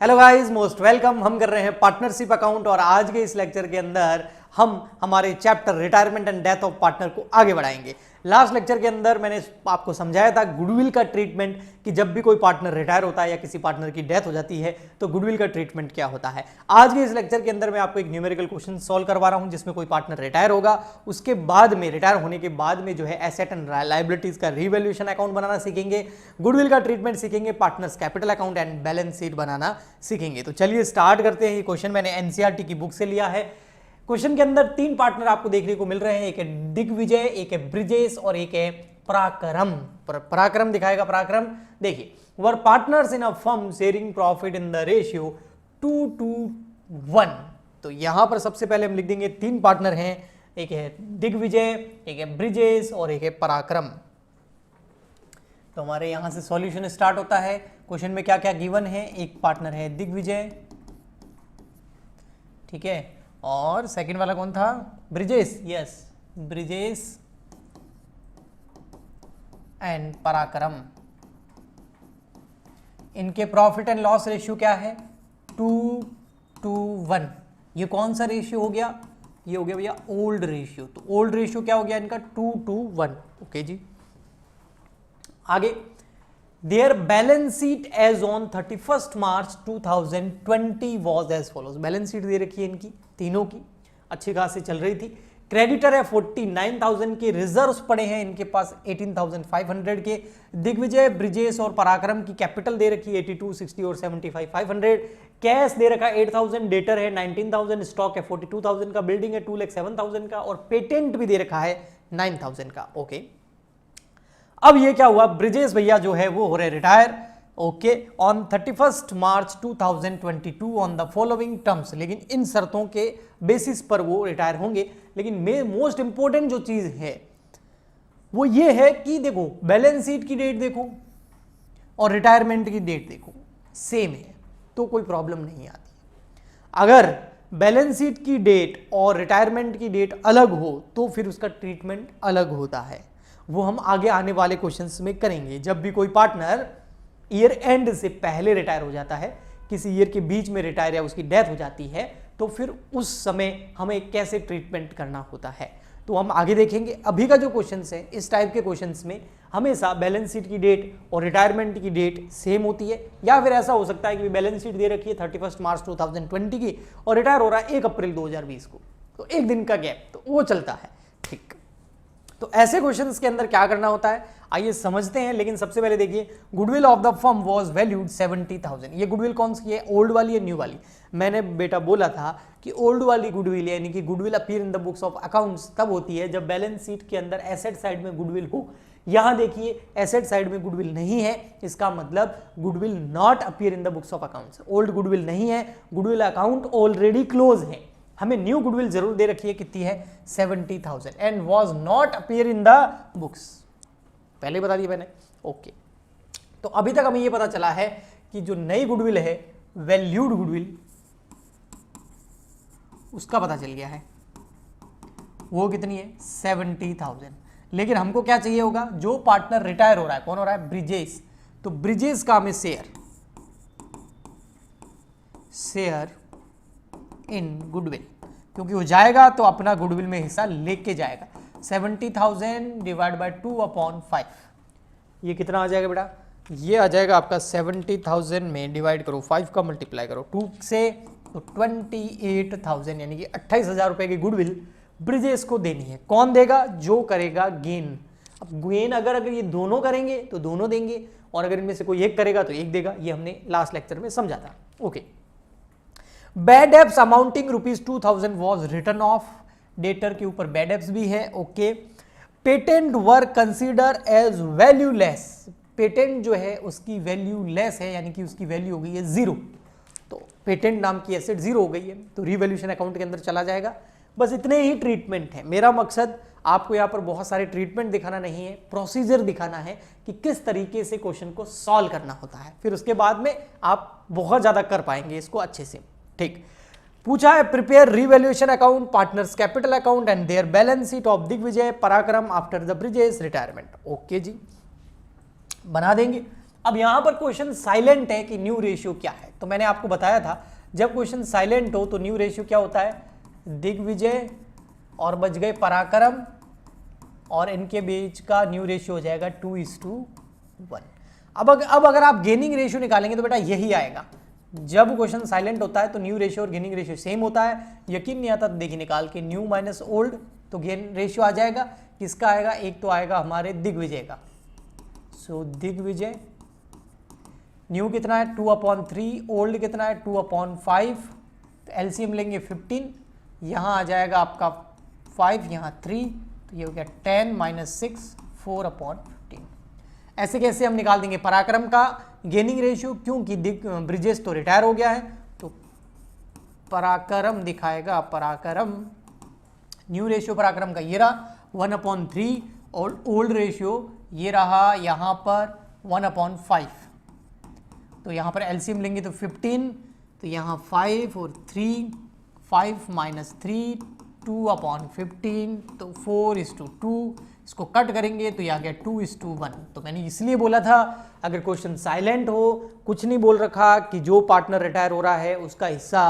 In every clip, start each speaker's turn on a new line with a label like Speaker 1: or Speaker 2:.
Speaker 1: Hello guys, most welcome. हम कर रहे हैं पार्टनरशिप अकाउंट और आज के इस लेक्चर के अंदर हम हमारे chapter retirement and death of partner को आगे बढ़ाएंगे। लास्ट लेक्चर के अंदर मैंने आपको समझाया था गुडविल का ट्रीटमेंट, कि जब भी कोई पार्टनर रिटायर होता है या किसी पार्टनर की डेथ हो जाती है तो गुडविल का ट्रीटमेंट क्या होता है। आज के इस लेक्चर के अंदर मैं आपको एक न्यूमेरिकल क्वेश्चन सॉल्व करवा रहा हूं जिसमें कोई पार्टनर रिटायर होगा, उसके बाद में रिटायर होने के बाद में जो है एसेट एंड लायबिलिटीज का रिवैल्यूएशन अकाउंट बनाना सीखेंगे, गुडविल का ट्रीटमेंट सीखेंगे, partners capital account and balance sheet बनाना सीखेंगे। तो चलिए स्टार्ट करते हैं। ये क्वेश्चन मैंने एनसीईआरटी की बुक से लिया है। क्वेश्चन के अंदर तीन पार्टनर आपको देखने को मिल रहे हैं, एक है दिग्विजय, एक है ब्रिजेश और एक है पराक्रम। पराक्रम दिखाएगा पराक्रम। देखिए, वर partners in a firm sharing profit in the ratio 2:1। तो यहां पर सबसे पहले हम लिख देंगे तीन पार्टनर हैं, एक है दिग्विजय, एक है ब्रिजेश और एक है पराक्रम। तो हमारे यहां से सॉल्यूशन स्टार्ट होता है। क्वेश्चन में क्या क्या गिवन है, एक पार्टनर है दिग्विजय, ठीक है, और सेकंड वाला कौन था, ब्रिजेश। यस, ब्रिजेश एंड पराक्रम। इनके प्रॉफिट एंड लॉस रेशियो क्या है, 2:1। ये कौन सा रेशियो हो गया, ये हो गया भैया ओल्ड रेशियो। तो ओल्ड रेशियो क्या हो गया इनका, 2:1। ओके जी, आगे their balance sheet as on 31 March 2020 was as follows. Balance sheet दे रखी है इनकी तीनों की, अच्छी खासी चल रही थी। क्रेडिटर है 49,000 के, रिजर्व्स पड़े हैं इनके पास 18,500 के। दिग्विजय, ब्रिजेश और पराक्रम की कैपिटल दे रखी है 82, 60 और 75,500। कैश दे रखा 8,000, डेटर है 19,000, स्टॉक है 42,000 का, बिल्डिंग है 2,07,000 का और पेटेंट भी दे रखा है 9,000 का। ओके, अब ये क्या हुआ, ब्रिजेश भैया जो है वो हो रहे retire, okay, on 31 March 2022 on the following terms. लेकिन इन शर्तों के बेसिस पर वो रिटायर होंगे। लेकिन मोस्ट इंपॉर्टेंट जो चीज है वो ये है कि देखो बैलेंस शीट की डेट देखो और रिटायरमेंट की डेट देखो, सेम है तो कोई प्रॉब्लम नहीं आती। अगर बैलेंस शीट की डेट और रिटायरमेंट की डेट अलग हो तो फिर उसका ट्रीटमेंट अलग होता है। वो हम आगे आने वाले क्वेश्चंस में करेंगे। जब भी कोई पार्टनर ईयर एंड से पहले रिटायर हो जाता है, किसी ईयर के बीच में रिटायर या उसकी डेथ हो जाती है, तो फिर उस समय हमें कैसे ट्रीटमेंट करना होता है तो हम आगे देखेंगे। अभी का जो क्वेश्चंस है, इस टाइप के क्वेश्चंस में हमेशा बैलेंस शीट की डेट और रिटायरमेंट की डेट सेम होती है, या फिर ऐसा हो सकता है कि बैलेंस शीट दे रखी है 31 मार्च 2020 की और रिटायर हो रहा है 1 अप्रैल 2020 को, तो एक दिन का गैप, तो वो चलता है। ठीक, तो ऐसे क्वेश्चंस के अंदर क्या करना होता है आइए समझते हैं। लेकिन सबसे पहले देखिए, goodwill of the firm was valued 70,000। ये गुडविल कौन सी है, ओल्ड वाली है न्यू वाली। मैंने बेटा बोला था कि ओल्ड वाली गुडविल यानी कि goodwill appear in the books of accounts तब होती है जब बैलेंस शीट के अंदर एसेट साइड में गुडविल हो। यहां देखिए एसेट साइड में गुडविल नहीं है, इसका मतलब goodwill not appear in the books of accounts. Old goodwill नहीं है, गुडविल अकाउंट ऑलरेडी क्लोज है। हमें न्यू गुडविल जरूर दे रखी है, कितनी है 70,000 and was not appear in the books, पहले बता दिया मैंने। ओके, तो अभी तक हमें यह पता चला है कि जो नई गुडविल है वैल्यूड गुडविल, उसका पता चल गया है वो कितनी है 70,000। लेकिन हमको क्या चाहिए होगा, जो पार्टनर रिटायर हो रहा है, कौन हो रहा है, ब्रिजेश। तो ब्रिजेश का हमें शेयर इन गुडविल, क्योंकि वो जाएगा तो अपना गुडविल में हिस्सा लेके जाएगा। 70,000 डिवाइड बाय 2/5, ये कितना आ जाएगा बेटा, ये आ जाएगा आपका 70,000 में डिवाइड करो 5 का मल्टीप्लाई करो 2 से, तो 28,000 यानी कि 28,000 रुपए की गुडविल ब्रिजेश को देनी है। कौन देगा, जो करेगा गेन। अब गेन अगर ये दोनों करेंगे तो दोनों देंगे, और अगर इनमें से कोई एक करेगा तो एक देगा। ये हमने लास्ट लेक्चर में समझा था। Okay, bad debts amounting ₹2,000 was return off. Debtor के ऊपर बैड डेब्ट्स भी है। ओके, पेटेंट वर कंसीडर एज वैल्यूलेस। पेटेंट जो है उसकी वैल्यू लेस है, यानी कि उसकी वैल्यू हो गई है 0। तो पेटेंट नाम की एसेट 0 हो गई है, तो रिवैल्यूएशन अकाउंट के अंदर चला जाएगा। बस इतने ही ट्रीटमेंट है। मेरा मकसद आपको यहाँ पर बहुत सारे ट्रीटमेंट दिखाना नहीं है, प्रोसीजर दिखाना है कि किस तरीके से क्वेश्चन को सॉल्व करना होता है। फिर उसके बाद में आप बहुत ज्यादा कर पाएंगे इसको अच्छे से। ठीक, पूछा है prepare revaluation account, partners capital account and their balance sheet of Digvijay Parakram after the Brijesh retirement. Okay जी, बना देंगे। अब यहां पर क्वेश्चन साइलेंट है कि न्यू रेशियो क्या है, तो मैंने आपको बताया था जब क्वेश्चन साइलेंट हो तो न्यू रेशियो क्या होता है, दिग्विजय और बच गए पराक्रम, और इनके बीच का न्यू रेशियो हो जाएगा 2:1। अब अगर आप गेनिंग रेशियो निकालेंगे तो बेटा यही आएगा। जब क्वेश्चन साइलेंट होता है तो न्यू रेशियो और गेनिंग रेशियो सेम होता है। यकीन नहीं आता तो देखिए निकाल के, न्यू माइनस ओल्ड तो गेन रेशियो आ जाएगा। किसका आएगा, एक तो आएगा हमारे दिग्विजय का। सो दिग्विजय न्यू कितना है 2/3, ओल्ड कितना है 2/5, तो एलसीएम लेंगे 15, यहाँ आ जाएगा आपका 5, यहाँ 3, तो ये हो गया 10 - 6 4/15। ऐसे कैसे हम निकाल देंगे पराक्रम का गेनिंग रेशियो, क्योंकि ब्रिजेस तो रिटायर हो गया है, तो पराक्रम दिखाएगा, पराक्रम न्यू रेशियो पराक्रम का ये रहा 1/3, और ओल्ड रेशियो ये रहा यहाँ पर 1/5। तो यहाँ पर एलसीएम लेंगे तो 15, तो यहाँ 5 और 3, 5 - 3 2/15, तो 4:2, इसको कट करेंगे तो ये आ गया 2:1। तो मैंने इसलिए बोला था अगर क्वेश्चन साइलेंट हो, कुछ नहीं बोल रखा कि जो पार्टनर रिटायर हो रहा है उसका हिस्सा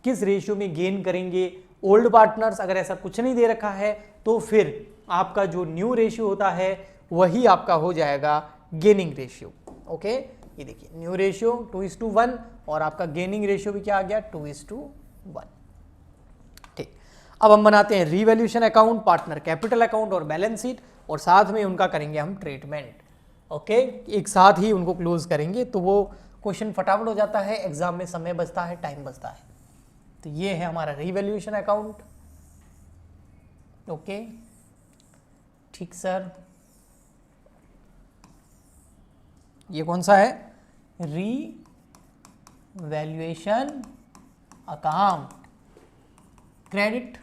Speaker 1: किस रेशियो में गेन करेंगे ओल्ड पार्टनर्स, अगर ऐसा कुछ नहीं दे रखा है तो फिर आपका जो न्यू रेशियो होता है वही आपका हो जाएगा गेनिंग रेशियो। ओके, ये देखिए न्यू रेशियो 2:1 और आपका गेनिंग रेशियो भी क्या आ गया 2:1। ठीक, अब हम बनाते हैं revaluation account, partner capital account और बैलेंस शीट, और साथ में उनका करेंगे हम ट्रीटमेंट। ओके, एक साथ ही उनको क्लोज करेंगे तो वो क्वेश्चन फटाफट हो जाता है, एग्जाम में समय बचता है, टाइम बचता है। तो ये है हमारा रीवैल्यूएशन अकाउंट। ओके ठीक सर, ये कौन सा है, revaluation account, credit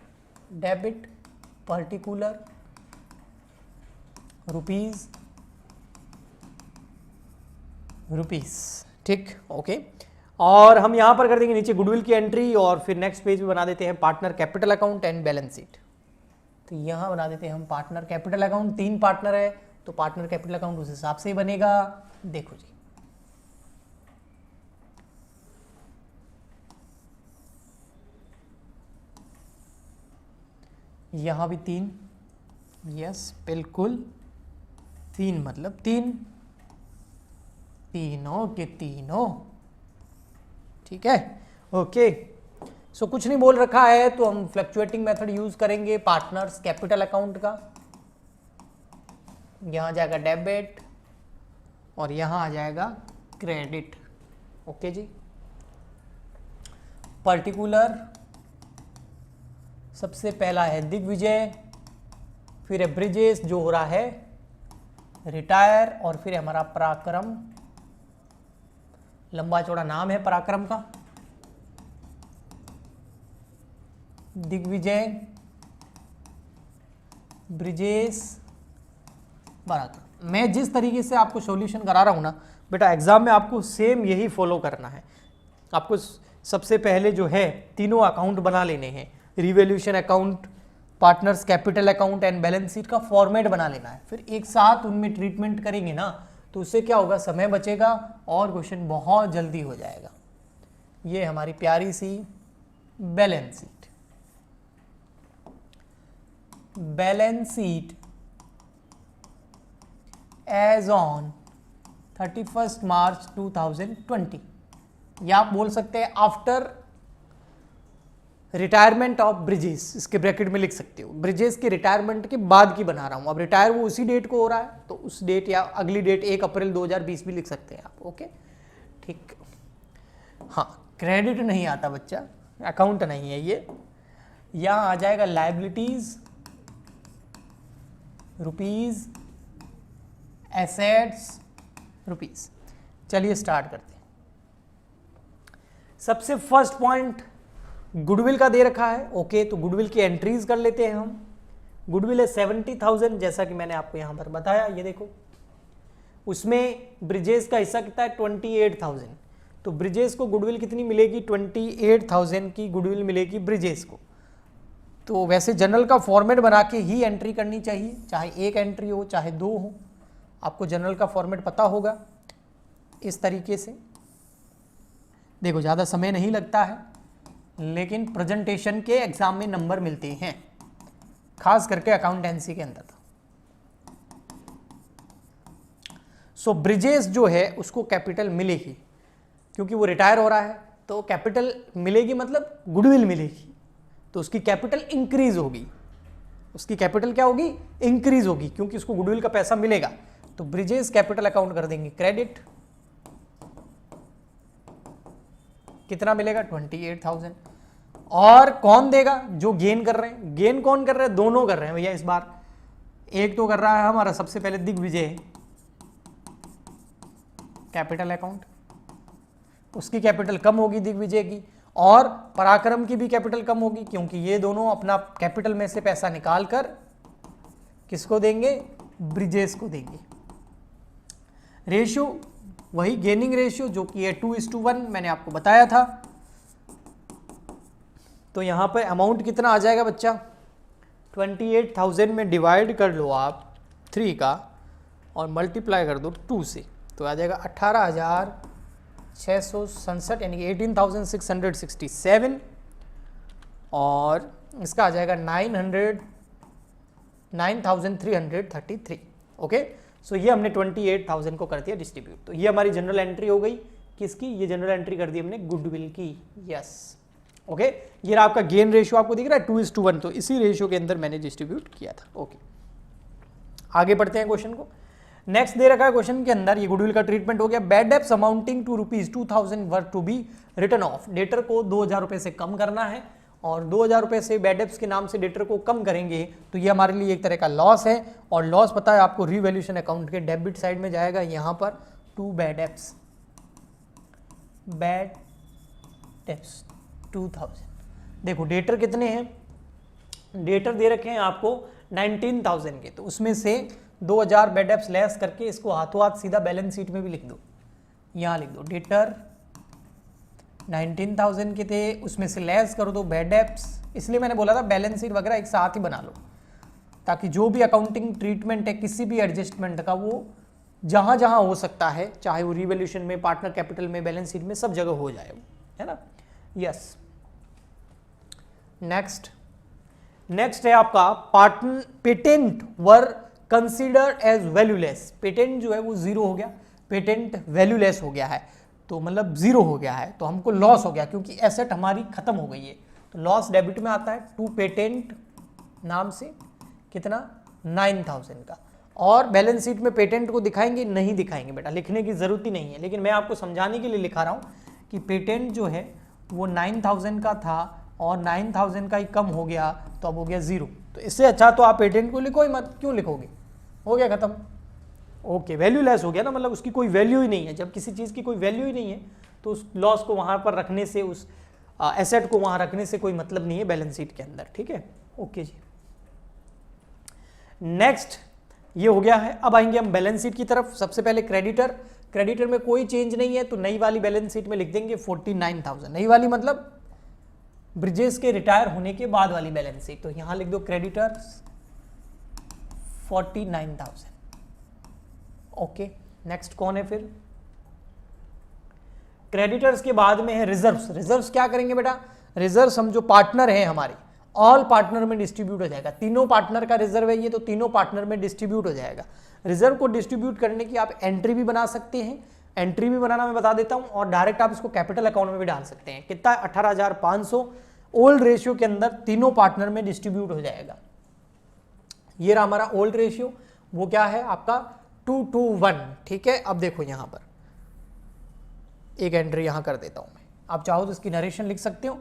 Speaker 1: debit particular rupees, ठीक। ओके, और हम यहां पर कर देंगे नीचे गुडविल की एंट्री, और फिर नेक्स्ट पेज में बना देते हैं partner capital account and balance sheet. तो यहां बना देते हैं हम पार्टनर कैपिटल अकाउंट, 3 पार्टनर है तो पार्टनर कैपिटल अकाउंट उस हिसाब से ही बनेगा। देखो जी, यहां भी 3, यस बिल्कुल 3 मतलब 3, तीनों के तीनों, ठीक है। ओके, सो कुछ नहीं बोल रखा है तो हम फ्लक्चुएटिंग मेथड यूज करेंगे पार्टनर्स कैपिटल अकाउंट का। यहां जाएगा डेबिट और यहां आ जाएगा क्रेडिट। ओके जी, पर्टिकुलर सबसे पहला है दिग्विजय, फिर है ब्रिजेश जो हो रहा है रिटायर, और फिर हमारा पराक्रम, लंबा चौड़ा नाम है पराक्रम का, दिग्विजय, ब्रिजेश, पराक्रम। मैं जिस तरीके से आपको सॉल्यूशन करा रहा हूं ना बेटा, एग्जाम में आपको सेम यही फॉलो करना है। आपको सबसे पहले जो है तीनों अकाउंट बना लेने हैं, revaluation account, partners capital account and balance sheet का फॉर्मेट बना लेना है, फिर एक साथ उनमें ट्रीटमेंट करेंगे ना तो उससे क्या होगा, समय बचेगा और क्वेश्चन बहुत जल्दी हो जाएगा। ये हमारी प्यारी सी balance sheet, balance sheet as on 31 March 2020, या आप बोल सकते हैं आफ्टर रिटायरमेंट ऑफ ब्रिजेस, इसके ब्रैकेट में लिख सकते हो। ब्रिजेस के रिटायरमेंट के बाद की बना रहा हूं, अब रिटायर वो उसी डेट को हो रहा है तो उस डेट या अगली डेट 1 अप्रैल 2020 भी लिख सकते हैं आप। ओके ठीक, हाँ क्रेडिट नहीं आता बच्चा, अकाउंट नहीं है ये। यहां आ जाएगा लायबिलिटीज रुपीज, एसेट्स रुपीज। चलिए स्टार्ट करते हैं। सबसे फर्स्ट पॉइंट गुडविल का दे रखा है। ओके, तो गुडविल की एंट्रीज कर लेते हैं हम। गुडविल है 70,000, जैसा कि मैंने आपको यहां पर बताया, ये देखो। उसमें ब्रिजेस का हिस्सा कितना है 28,000, तो ब्रिजेस को गुडविल कितनी मिलेगी 28,000 की गुडविल मिलेगी ब्रिजेस को। तो वैसे जनरल का फॉर्मेट बना के ही एंट्री करनी चाहिए, चाहे एक एंट्री हो चाहे 2 हो, आपको जनरल का फॉर्मेट पता होगा। इस तरीके से। देखो ज़्यादा समय नहीं लगता है, लेकिन प्रेजेंटेशन के एग्जाम में नंबर मिलते हैं, खास करके अकाउंटेंसी के अंदर। सो ब्रिजेश जो है उसको कैपिटल मिलेगी, क्योंकि वो रिटायर हो रहा है, तो कैपिटल मिलेगी मतलब गुडविल मिलेगी, तो उसकी कैपिटल इंक्रीज होगी। उसकी कैपिटल क्या होगी? इंक्रीज होगी, क्योंकि उसको गुडविल का पैसा मिलेगा। तो ब्रिजेश कैपिटल अकाउंट कर देंगे क्रेडिट। कितना मिलेगा? 28,000। और कौन देगा? जो गेन कर रहे हैं। गेन कौन कर रहे हैं? दोनों कर रहे हैं भैया इस बार। एक तो कर रहा है हमारा सबसे पहले दिग्विजय कैपिटल अकाउंट, उसकी कैपिटल कम होगी दिग्विजय की, और पराक्रम की भी कैपिटल कम होगी, क्योंकि ये दोनों अपना कैपिटल में से पैसा निकाल कर किसको देंगे? ब्रिजेश को देंगे। रेशियो वही गेनिंग रेशियो जो कि है 2:1, मैंने आपको बताया था। तो यहां पर अमाउंट कितना आ जाएगा बच्चा? 28,000 में डिवाइड कर लो आप 3 का और मल्टीप्लाई कर दो 2 से, तो आ जाएगा 18,667 यानी कि 18,667, और इसका आ जाएगा 9,333। ओके, सो ये हमने 28,000 को कर दिया डिस्ट्रीब्यूट। तो ये हमारी जनरल एंट्री हो गई। किसकी? ये जनरल एंट्री कर दी हमने गुडविल की। यस, ओके, ये आपका गेन रेशियो आपको दिख रहा है 2:1, तो इसी रेशियो के अंदर मैंने डिस्ट्रीब्यूट किया था। ओके, आगे बढ़ते हैं क्वेश्चन को। नेक्स्ट दे रखा है क्वेश्चन के अंदर, ये गुडविल का ट्रीटमेंट हो गया। Bad debts amounting to ₹2,000 were to be written off. Debtor को 2,000 रुपए से कम करना है, और 2,000 रुपए से बैड डेब्ट्स के नाम से डेटर को कम करेंगे तो ये हमारे लिए एक तरह का लॉस है। और लॉस पता है आपको, रिवैल्यूएशन अकाउंट के डेबिट साइड में जाएगा। यहाँ पर 2 बैड डेब्ट्स, बैड डेब्ट्स 2,000। देखो डेटर कितने हैं? डेटर दे रखे हैं आपको 19,000 के, तो उसमें से 2,000 बैड डेब्ट्स लेस करके इसको हाथों हाथ सीधा बैलेंस शीट में भी लिख दो। यहाँ लिख दो डेटर 19,000 के थे, उसमें से लेस कर दो बैड डेब्ट्स। इसलिए मैंने बोला था बैलेंस शीट वगैरह एक साथ ही बना लो, ताकि जो भी अकाउंटिंग ट्रीटमेंट है किसी भी एडजस्टमेंट का, वो जहाँ जहाँ हो सकता है, चाहे वो रिवैल्यूएशन में, पार्टनर कैपिटल में, बैलेंस शीट में, सब जगह हो जाए वो, है ना। यस, नेक्स्ट है आपका पेटेंट वर कंसीडर एज वैल्यूलेस। पेटेंट जो है वो 0 हो गया, पेटेंट वैल्यूलेस हो गया है, तो मतलब 0 हो गया है, तो हमको लॉस हो गया, क्योंकि एसेट हमारी खत्म हो गई है। तो लॉस डेबिट में आता है। टू पेटेंट नाम से कितना? 9,000 का। और बैलेंस शीट में पेटेंट को दिखाएंगे? नहीं दिखाएंगे बेटा, लिखने की जरूरत ही नहीं है, लेकिन मैं आपको समझाने के लिए लिखा रहा हूँ कि पेटेंट जो है वो 9,000 का था और 9,000 का ही कम हो गया, तो अब हो गया 0। तो इससे अच्छा तो आप पेटेंट को लिखो ही मत, क्यों लिखोगे? हो गया खत्म। ओके, वैल्यू लेस हो गया ना, मतलब उसकी कोई वैल्यू ही नहीं है। जब किसी चीज़ की कोई वैल्यू ही नहीं है तो उस लॉस को वहाँ पर रखने से, उस एसेट को वहाँ रखने से कोई मतलब नहीं है बैलेंस शीट के अंदर। ठीक है, ओके जी। नेक्स्ट ये हो गया है। अब आएंगे हम बैलेंस शीट की तरफ। सबसे पहले क्रेडिटर में कोई चेंज नहीं है, तो नई वाली बैलेंस शीट में लिख देंगे 49,000। नई वाली मतलब ब्रिजेश के रिटायर होने के बाद वाली बैलेंस शीट। तो यहां लिख दो क्रेडिटर्स 49,000। ओके, नेक्स्ट कौन है फिर? क्रेडिटर्स के बाद में है रिजर्व्स। रिजर्व्स क्या करेंगे बेटा? रिजर्व्स हम जो पार्टनर हैं हमारे, ऑल पार्टनर में डिस्ट्रीब्यूट हो जाएगा। तीनों पार्टनर का रिजर्व है ये, तो तीनों पार्टनर में डिस्ट्रीब्यूट हो जाएगा। रिजर्व को डिस्ट्रीब्यूट करने की आप एंट्री भी बना सकते हैं, एंट्री भी बनाना मैं बता देता हूं, और डायरेक्ट आप इसको कैपिटल अकाउंट में भी डाल सकते हैं। कितना? 18,500 ओल्ड रेशियो के अंदर तीनों पार्टनर में डिस्ट्रीब्यूट हो जाएगा। ये रहा हमारा ओल्ड रेशियो, वो क्या है आपका 2:1। ठीक है, अब देखो यहां पर एक एंट्री यहां कर देता हूं मैं, आप चाहो तो इसकी नरेशन लिख सकते हो।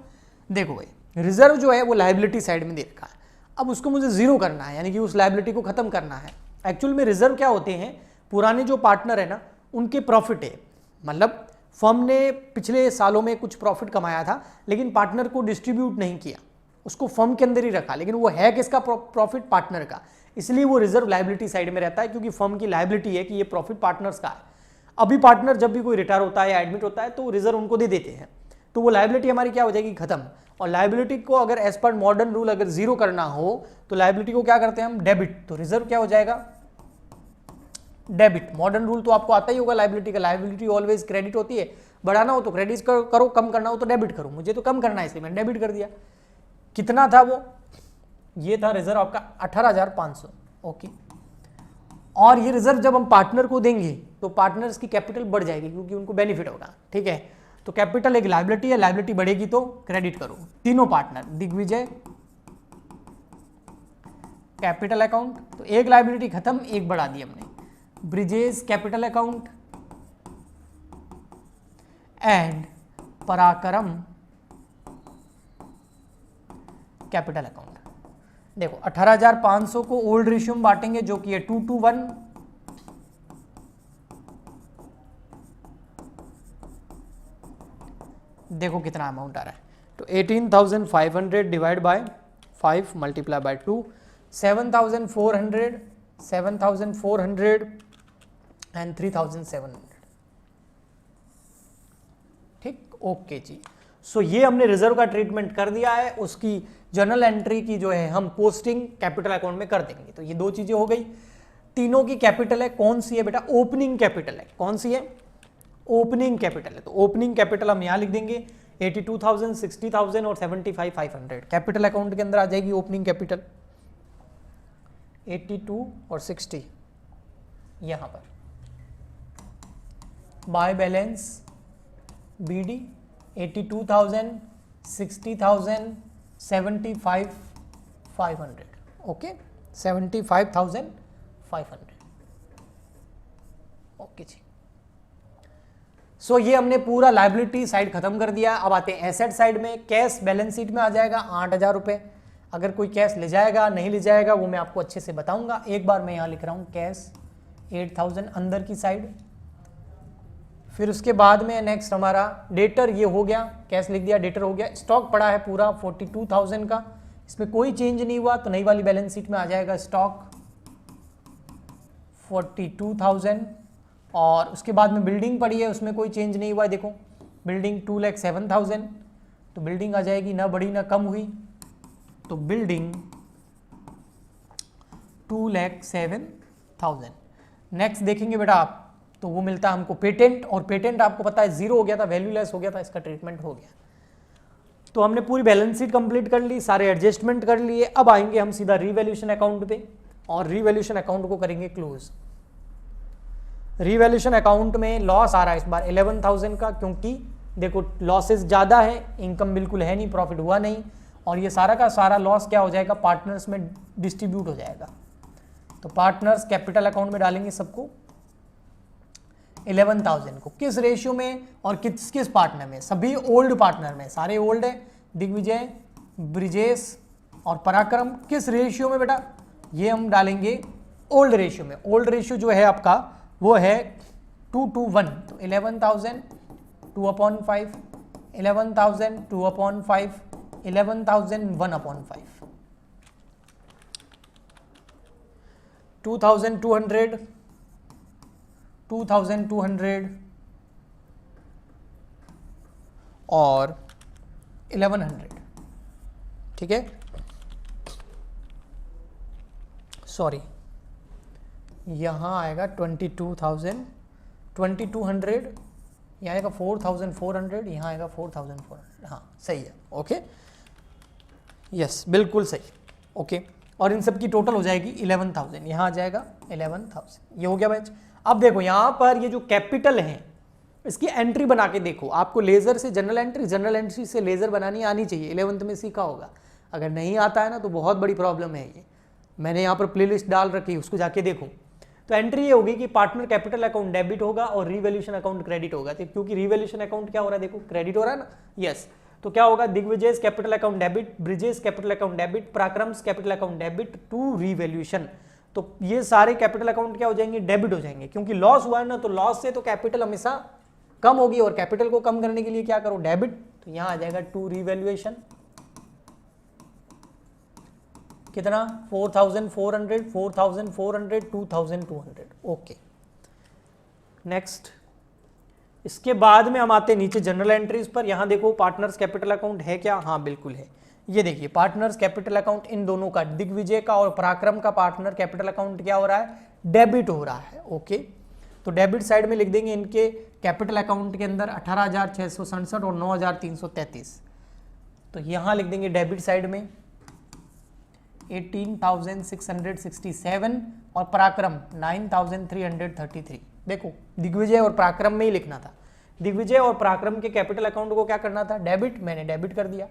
Speaker 1: देखो भाई, रिजर्व जो है वो लायबिलिटी साइड में दे रखा है, अब उसको मुझे 0 करना है, यानी कि उस लायबिलिटी को खत्म करना है। एक्चुअल में रिजर्व क्या होते हैं? पुराने जो पार्टनर है ना, उनके प्रॉफिट है, मतलब फर्म ने पिछले सालों में कुछ प्रॉफिट कमाया था, लेकिन पार्टनर को डिस्ट्रीब्यूट नहीं किया, उसको फर्म के अंदर ही रखा, लेकिन वो है किसका प्रॉफिट? पार्टनर का। इसलिए वो रिजर्व लायबिलिटी साइड में रहता है, क्योंकि फर्म की लायबिलिटी है कि ये प्रॉफिट पार्टनर्स का है। अभी पार्टनर जब भी कोई रिटायर होता है या एडमिट होता है तो रिजर्व उनको दे देते हैं, तो वो लायबिलिटी हमारी क्या हो जाएगी? खत्म। और लायबिलिटी को अगर एज पर मॉडर्न रूल अगर 0 करना हो तो लायबिलिटी को क्या करते हैं हम? डेबिट। तो रिजर्व क्या हो जाएगा? डेबिट। मॉडर्न रूल तो आपको आता ही होगा लाइबिलिटी का, लाइबिलिटी ऑलवेज क्रेडिट होती है, बढ़ाना हो तो क्रेडिट करो, कम करना हो तो डेबिट करो। मुझे तो कम करना है इसलिए मैंने डेबिट कर दिया। कितना था वो, ये था रिजर्व आपका 18,500। ओके, और ये रिजर्व जब हम पार्टनर को देंगे तो पार्टनर्स की कैपिटल बढ़ जाएगी क्योंकि उनको बेनिफिट होगा। ठीक है, तो कैपिटल एक लायबिलिटी है, लायबिलिटी बढ़ेगी तो क्रेडिट करो। तीनों पार्टनर दिग्विजय कैपिटल अकाउंट, तो एक लायबिलिटी खत्म, एक बढ़ा दी हमने। ब्रिजेश कैपिटल अकाउंट एंड पराक्रम कैपिटल अकाउंट। देखो 18,500 को ओल्ड रेशियो में बांटेंगे जो कि है 2:1। देखो कितना अमाउंट आ रहा है, तो 18,500 divide by 5 multiply by 2, 7,400 and 3,700। ठीक, ओके जी। सो ये हमने रिजर्व का ट्रीटमेंट कर दिया है, उसकी जर्नल एंट्री की जो है हम पोस्टिंग कैपिटल अकाउंट में कर देंगे। तो ये दो चीजें हो गई। तीनों की कैपिटल है, कौन सी है बेटा, ओपनिंग कैपिटल है। कौन सी है, ओपनिंग कैपिटल है। तो ओपनिंग कैपिटल हम यहां लिख देंगे 82,000, 60,000 और 75,500 कैपिटल अकाउंट के अंदर आ जाएगी ओपनिंग कैपिटल। 82 और 60 यहां पर by balance BD 82,000, 60,000, 75,500। Okay, 75,500। Okay जी। सो ये हमने पूरा लायबिलिटी साइड खत्म कर दिया। अब आते हैं एसेट साइड में। कैश बैलेंस शीट में आ जाएगा 8,000 रुपये। अगर कोई कैश ले जाएगा नहीं ले जाएगा वो मैं आपको अच्छे से बताऊंगा। एक बार मैं यहाँ लिख रहा हूँ कैश 8,000 अंदर की साइड। फिर उसके बाद में नेक्स्ट हमारा डेटर, ये हो गया, कैश लिख दिया, डेटर हो गया। स्टॉक पड़ा है पूरा 42,000 का, इसमें कोई चेंज नहीं हुआ तो नई वाली बैलेंस शीट में आ जाएगा स्टॉक 42,000। और उसके बाद में बिल्डिंग पड़ी है, उसमें कोई चेंज नहीं हुआ। देखो बिल्डिंग 2,07,000, तो बिल्डिंग आ जाएगी, ना बढ़ी ना कम हुई, तो बिल्डिंग 2,07,000। नेक्स्ट देखेंगे बेटा आप, तो वो मिलता है हमको पेटेंट, और पेटेंट आपको पता है जीरो हो गया था, वैल्यूलेस हो गया था, इसका ट्रीटमेंट हो गया। तो हमने पूरी बैलेंस शीट कंप्लीट कर ली, सारे एडजस्टमेंट कर लिए। अब आएंगे हम सीधा रीवैल्यूएशन अकाउंट पे, और रीवैल्यूएशन अकाउंट को करेंगे क्लोज। रीवैल्यूएशन अकाउंट में लॉस आ रहा है इस बार 11,000 का, क्योंकि देखो लॉसेस ज़्यादा है, इनकम बिल्कुल है नहीं, प्रॉफिट हुआ नहीं, और ये सारा का सारा लॉस क्या हो जाएगा, पार्टनर्स में डिस्ट्रीब्यूट हो जाएगा। तो पार्टनर्स कैपिटल अकाउंट में डालेंगे सबको 11,000 को। किस रेशियो में और किस किस पार्टनर में, सभी ओल्ड पार्टनर में, सारे ओल्ड है, दिग्विजय, ब्रिजेश और पराक्रम। किस रेशियो में बेटा, ये हम डालेंगे ओल्ड रेशियो में। ओल्ड रेशियो जो है आपका वो है 2:1। तो 11,000 2/5, 11,000 2/5, 11,000 1/5, 2,200, 2,200 और 1,100। ठीक है, सॉरी यहाँ आएगा 22,000, 2,200, यहाँ आएगा 4,400, यहाँ आएगा 4,400। हाँ सही है, ओके, यस बिल्कुल सही, ओके। और इन सब की टोटल हो जाएगी 11,000, यहाँ आ जाएगा 11,000। ये हो गया बैच। अब देखो यहाँ पर ये जो कैपिटल है इसकी एंट्री बना के देखो। आपको लेजर से जनरल एंट्री, जनरल एंट्री से लेजर बनानी आनी चाहिए, 11th में सीखा होगा। अगर नहीं आता है ना तो बहुत बड़ी प्रॉब्लम है ये। मैंने यहाँ पर प्लेलिस्ट डाल रखी, उसको जाके देखो। तो एंट्री ये होगी कि पार्टनर कैपिटल अकाउंट डेबिट होगा और रीवैल्यूएशन अकाउंट क्रेडिट होगा। तो क्योंकि रीवैल्यूएशन अकाउंट क्या हो रहा है, देखो क्रेडिट हो रहा है ना, यस। तो क्या होगा, Digvijay capital account debit, Brijesh capital account debit, Parakram's capital account debit to revaluation. तो ये सारे कैपिटल अकाउंट क्या हो जाएंगे, डेबिट हो जाएंगे। क्योंकि लॉस हुआ है ना, तो लॉस से तो कैपिटल हमेशा कम होगी, और कैपिटल को कम करने के लिए क्या करो, डेबिट। तो यहां आ जाएगा टू रीवैल्यूएशन। कितना, 4,400, 4,400, 2,200। Okay, next. इसके बाद में हम आते हैं नीचे जनरल एंट्रीज पर। यहां देखो पार्टनर्स कैपिटल अकाउंट है क्या, हाँ बिल्कुल है। ये देखिए पार्टनर्स कैपिटल अकाउंट इन दोनों का, दिग्विजय का और पराक्रम का पार्टनर कैपिटल अकाउंट क्या हो रहा है, डेबिट हो रहा है। ओके, तो डेबिट साइड में लिख देंगे इनके कैपिटल अकाउंट के अंदर 18,667 और 9,333। तो यहाँ लिख देंगे डेबिट साइड में 18,667 और पराक्रम 9,333। देखो दिग्विजय और पराक्रम में ही लिखना था, दिग्विजय और पराक्रम के कैपिटल अकाउंट को क्या करना था, डेबिट, मैंने डेबिट कर दिया।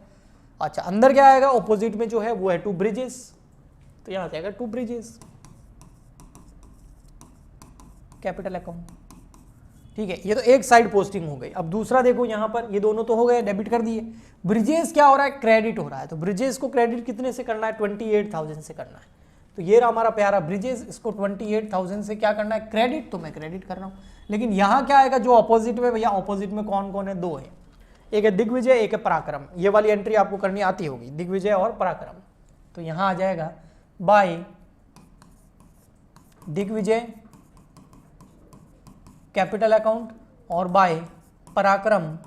Speaker 1: अच्छा, अंदर क्या आएगा, ऑपोजिट में जो है वो है टू ब्रिजेस, तो यहां आ जाएगा टू ब्रिजेस कैपिटल अकाउंट। ठीक है, ये तो एक साइड पोस्टिंग हो गई। अब दूसरा देखो यहां पर, ये दोनों तो हो गए, डेबिट कर दिए। ब्रिजेस क्या हो रहा है, क्रेडिट हो रहा है। तो ब्रिजेस को क्रेडिट कितने से करना है, 28,000 से करना है। तो ये रहा हमारा प्यारा ब्रिजेस, इसको 28,000 से क्या करना है, क्रेडिट, तो मैं क्रेडिट कर रहा हूं। लेकिन यहां क्या आएगा, जो ऑपोजिट में, भैया ऑपोजिट में कौन कौन है, दो है, एक है दिग्विजय, एक है पराक्रम। ये वाली एंट्री आपको करनी आती होगी, दिग्विजय और पराक्रम। तो यहां आ जाएगा बाय दिग्विजय कैपिटल अकाउंट और बाय पराक्रम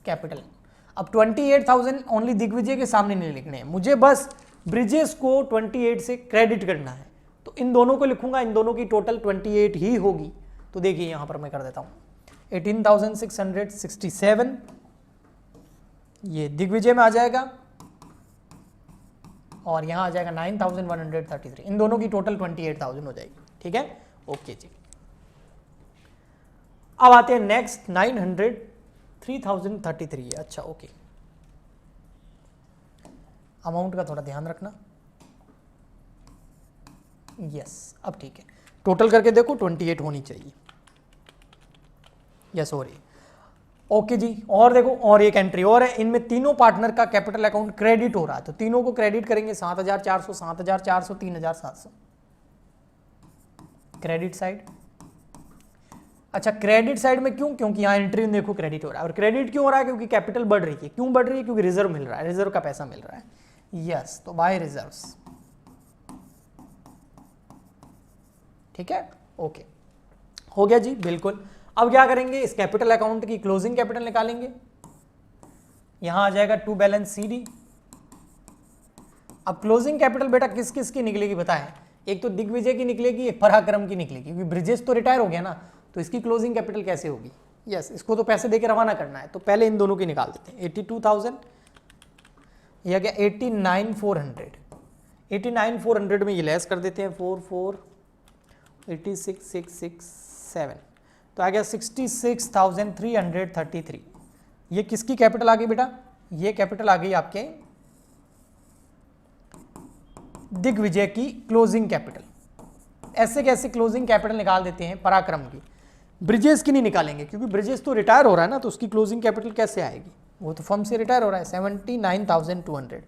Speaker 1: कैपिटल। अब 28,000 ओनली दिग्विजय के सामने नहीं लिखने हैं मुझे, बस ब्रिजेस को 28 से क्रेडिट करना है। तो इन दोनों को लिखूंगा, इन दोनों की टोटल 28 ही होगी। तो देखिए यहां पर मैं कर देता हूं 18,667, ये दिग्विजय में आ जाएगा और यहां आ जाएगा 9,133। इन दोनों की टोटल 28,000 हो जाएगी। ठीक है, ओके जी। अब आते हैं नेक्स्ट 3,033। अच्छा ओके, अमाउंट का थोड़ा ध्यान रखना। यस, अब ठीक है, टोटल करके देखो 28 होनी चाहिए। यस हो रही, ओके जी। और देखो, और एक एंट्री और है, इनमें तीनों पार्टनर का कैपिटल अकाउंट क्रेडिट हो रहा है। तो तीनों को क्रेडिट करेंगे 7,400, 7,400, 3,700 क्रेडिट साइड। अच्छा, क्रेडिट साइड में क्यों, क्योंकि यहां एंट्री देखो क्रेडिट हो रहा है। और क्रेडिट क्यों हो रहा है, क्योंकि कैपिटल बढ़ रही है। क्यों बढ़ रही है, क्योंकि रिजर्व मिल रहा है, रिजर्व का पैसा मिल रहा है। यस, तो बाय रिजर्व्स। ठीक है, ओके, हो गया जी, बिल्कुल। अब क्या करेंगे, इस कैपिटल अकाउंट की क्लोजिंग कैपिटल निकालेंगे। यहां आ जाएगा टू बैलेंस सीडी। अब क्लोजिंग कैपिटल बेटा किस किस की निकलेगी बताएं, एक तो दिग्विजय की निकलेगी, एक पराक्रम की निकलेगी, क्योंकि ब्रिजेस तो रिटायर हो गया ना, तो इसकी क्लोजिंग कैपिटल कैसे होगी। यस, इसको तो पैसे देके रवाना करना है, तो पहले इन दोनों की निकाल देते हैं। 82,000, यह गया 89,400। 89,400 में ये लेस कर देते हैं 4,4, 86,667, तो आ गया 66,333। ये किसकी कैपिटल आ गई बेटा, ये कैपिटल आ गई आपके दिग्विजय की क्लोजिंग कैपिटल। ऐसे कैसे क्लोजिंग कैपिटल निकाल देते हैं पराक्रम की, ब्रिजेस की नहीं निकालेंगे, क्योंकि ब्रिजेस तो रिटायर हो रहा है ना, तो उसकी क्लोजिंग कैपिटल कैसे आएगी, वो तो फर्म से रिटायर हो रहा है। 79,200।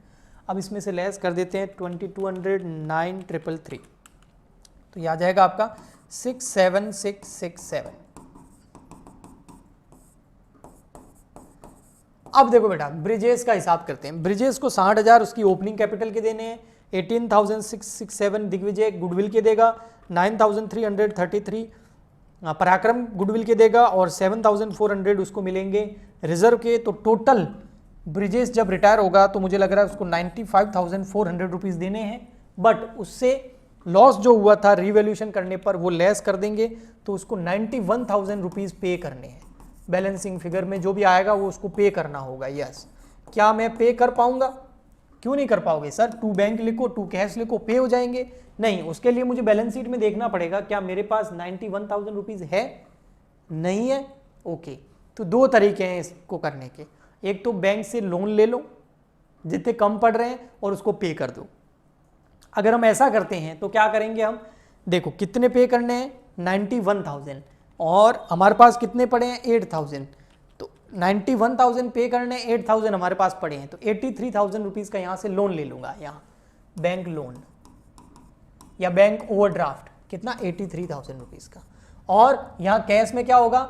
Speaker 1: अब इसमें से लेस कर देते हैं 2,200, 9,333, तो ये आ जाएगा आपका 67,667। अब देखो बेटा, ब्रिजेस का हिसाब करते हैं। ब्रिजेस को 60,000 उसकी ओपनिंग कैपिटल के देने हैं, 18,667 दिग्विजय गुडविल के देगा, 9,333 पराक्रम गुडविल के देगा और 7,400 उसको मिलेंगे रिजर्व के। तो टोटल ब्रिजेस जब रिटायर होगा तो मुझे लग रहा है उसको 95,400 रुपीज़ देने हैं, बट उससे लॉस जो हुआ था रिवैल्यूएशन करने पर वो लेस कर देंगे, तो उसको 91,000 रुपीज़ पे करने हैं। बैलेंसिंग फिगर में जो भी आएगा वो उसको पे करना होगा। यस, क्या मैं पे कर पाऊंगा, क्यों नहीं कर पाओगे सर, टू बैंक लिखो, टू कैश लिखो, पे हो जाएंगे। नहीं, उसके लिए मुझे बैलेंस शीट में देखना पड़ेगा क्या मेरे पास 91,000 रुपीज़ है, नहीं है। ओके, तो दो तरीके हैं इसको करने के, एक तो बैंक से लोन ले लो जितने कम पड़ रहे हैं और उसको पे कर दो। अगर हम ऐसा करते हैं तो क्या करेंगे हम, देखो कितने पे करने हैं 91,000 और हमारे पास कितने पड़े हैं 8,000, तो 91,000 पे करने, 8,000 हमारे पास पड़े हैं, तो 83,000 रुपीज़ का यहाँ से लोन ले लूँगा, यहाँ बैंक लोन या बैंक ओवरड्राफ्ट, कितना 83,000 रुपीज़ का। और यहाँ कैश में क्या होगा,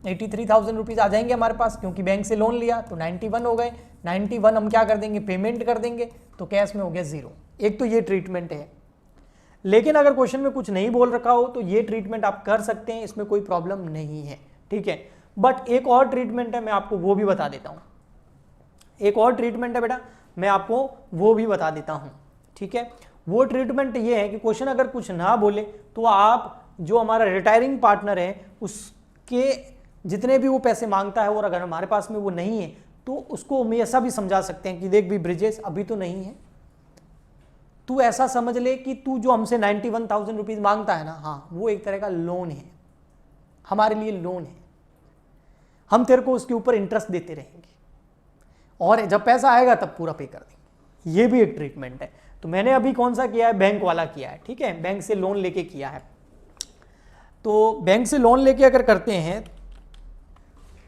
Speaker 1: 83,000 रुपीज़ आ जाएंगे हमारे पास, क्योंकि बैंक से लोन लिया तो 91 हो गए। 91 हम क्या कर देंगे, पेमेंट कर देंगे, तो कैश में हो गया 0। एक तो ये ट्रीटमेंट है, लेकिन अगर क्वेश्चन में कुछ नहीं बोल रखा हो तो ये ट्रीटमेंट आप कर सकते हैं, इसमें कोई प्रॉब्लम नहीं है, ठीक है। बट एक और ट्रीटमेंट है, मैं आपको वो भी बता देता हूँ। एक और ट्रीटमेंट है बेटा, मैं आपको वो भी बता देता हूँ, ठीक है। वो ट्रीटमेंट ये है कि क्वेश्चन अगर कुछ ना बोले तो आप जो हमारा रिटायरिंग पार्टनर है उसके जितने भी वो पैसे मांगता है, और अगर हमारे पास में वो नहीं है तो उसको हम ऐसा भी समझा सकते हैं कि देख भी ब्रिजेश अभी तो नहीं है, तू ऐसा समझ ले कि तू जो हमसे 91,000 रुपीज मांगता है ना, हाँ वो एक तरह का लोन है, हमारे लिए लोन है, हम तेरे को उसके ऊपर इंटरेस्ट देते रहेंगे और जब पैसा आएगा तब पूरा पे कर देंगे। ये भी एक ट्रीटमेंट है। तो मैंने अभी कौन सा किया है, बैंक वाला किया है, ठीक है, बैंक से लोन लेके किया है। तो बैंक से लोन लेके अगर करते हैं,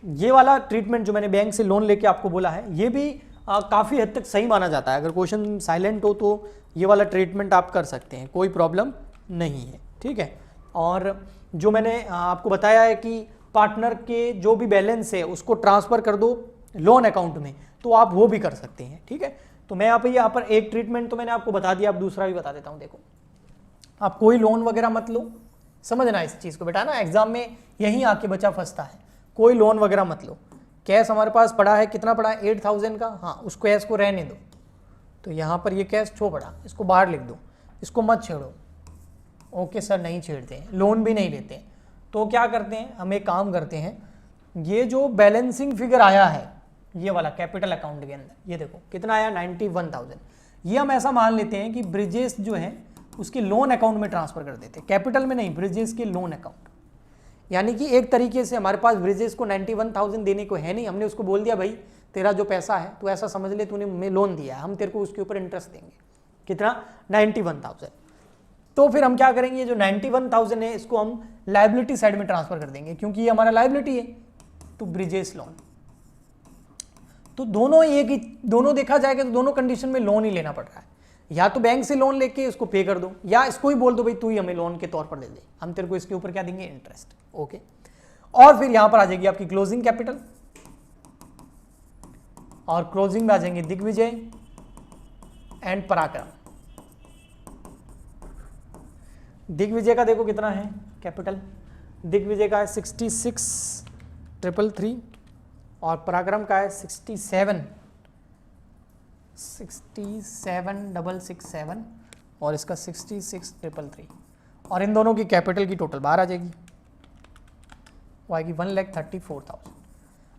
Speaker 1: ये वाला ट्रीटमेंट जो मैंने बैंक से लोन लेके आपको बोला है, ये भी काफ़ी हद तक सही माना जाता है। अगर क्वेश्चन साइलेंट हो तो ये वाला ट्रीटमेंट आप कर सकते हैं, कोई प्रॉब्लम नहीं है, ठीक है। और जो मैंने आपको बताया है कि पार्टनर के जो भी बैलेंस है उसको ट्रांसफ़र कर दो लोन अकाउंट में, तो आप वो भी कर सकते हैं, ठीक है। तो मैं यहाँ पर एक ट्रीटमेंट तो मैंने आपको बता दिया, अब दूसरा भी बता देता हूँ। देखो, आप कोई लोन वगैरह मत लो, समझना इस चीज़ को बेटा, ना एग्जाम में यहीं आके बच्चा फंसता है। कोई लोन वगैरह मत लो, कैश हमारे पास पड़ा है, कितना पड़ा है 8,000 का, हाँ उस कैश को रहने दो। तो यहाँ पर ये कैश छो पड़ा, इसको बाहर लिख दो, इसको मत छेड़ो। ओके सर, नहीं छेड़ते हैं, लोन भी नहीं लेते हैं। तो क्या करते हैं, हम एक काम करते हैं, ये जो बैलेंसिंग फिगर आया है ये वाला कैपिटल अकाउंट के अंदर, ये देखो कितना आया 91,000, ये हम ऐसा मान लेते हैं कि ब्रिजेश जो है उसके लोन अकाउंट में ट्रांसफर कर देते हैं, कैपिटल में नहीं, ब्रिजेश के लोन अकाउंट। यानी कि एक तरीके से हमारे पास ब्रिजेश को 91,000 देने को है नहीं, हमने उसको बोल दिया भाई तेरा जो पैसा है तो ऐसा समझ ले तूने हमें लोन दिया है, हम तेरे को उसके ऊपर इंटरेस्ट देंगे, कितना 91,000। तो फिर हम क्या करेंगे, ये जो 91,000 है इसको हम लायबिलिटी साइड में ट्रांसफर कर देंगे, क्योंकि ये हमारा लायबिलिटी है, तो ब्रिजेश लोन। तो दोनों एक ही, दोनों देखा जाएगा तो दोनों कंडीशन में लोन ही लेना पड़ रहा है, या तो बैंक से लोन लेके इसको पे कर दो, या इसको ही बोल दो भाई तू ही हमें लोन के तौर पर दे दे, हम तेरे को इसके ऊपर क्या देंगे, इंटरेस्ट। ओके, और फिर यहां पर आ जाएगी आपकी क्लोजिंग कैपिटल, और क्लोजिंग में आ जाएंगे दिग्विजय एंड पराक्रम। दिग्विजय का देखो कितना है कैपिटल, दिग्विजय का है 66,333 और पराक्रम का है 67,667 और इसका 66,333, और इन दोनों की कैपिटल की टोटल बाहर आ जाएगी, वो आएगी 1,34,000।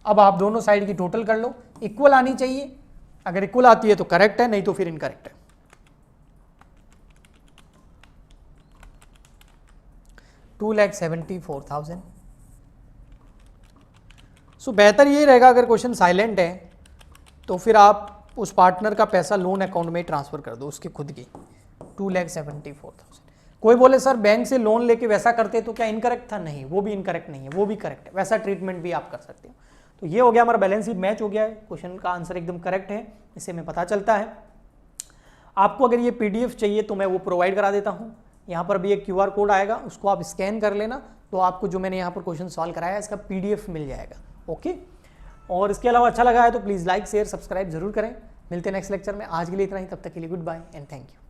Speaker 1: अब आप दोनों साइड की टोटल कर लो, इक्वल आनी चाहिए, अगर इक्वल आती है तो करेक्ट है, नहीं तो फिर इनकरेक्ट है। $2,74,000। सो बेहतर ये रहेगा अगर क्वेश्चन साइलेंट है तो फिर आप उस पार्टनर का पैसा लोन अकाउंट में ट्रांसफर कर दो, उसके खुद के 2,74,000। कोई बोले सर बैंक से लोन लेके वैसा करते तो क्या इनकरेक्ट था, नहीं वो भी इनकरेक्ट नहीं है, वो भी करेक्ट है, वैसा ट्रीटमेंट भी आप कर सकते हो। तो ये हो गया हमारा बैलेंस शीट मैच हो गया है, क्वेश्चन का आंसर एकदम करेक्ट है, इससे हमें पता चलता है। आपको अगर ये PDF चाहिए तो मैं वो प्रोवाइड करा देता हूँ, यहाँ पर भी एक QR कोड आएगा, उसको आप स्कैन कर लेना, तो आपको जो मैंने यहाँ पर क्वेश्चन सॉल्व कराया है इसका PDF मिल जाएगा। ओके, और इसके अलावा अच्छा लगा है तो प्लीज़ लाइक शेयर सब्सक्राइब जरूर करें। मिलते हैं नेक्स्ट लेक्चर में, आज के लिए इतना ही, तब तक के लिए goodbye and thank you.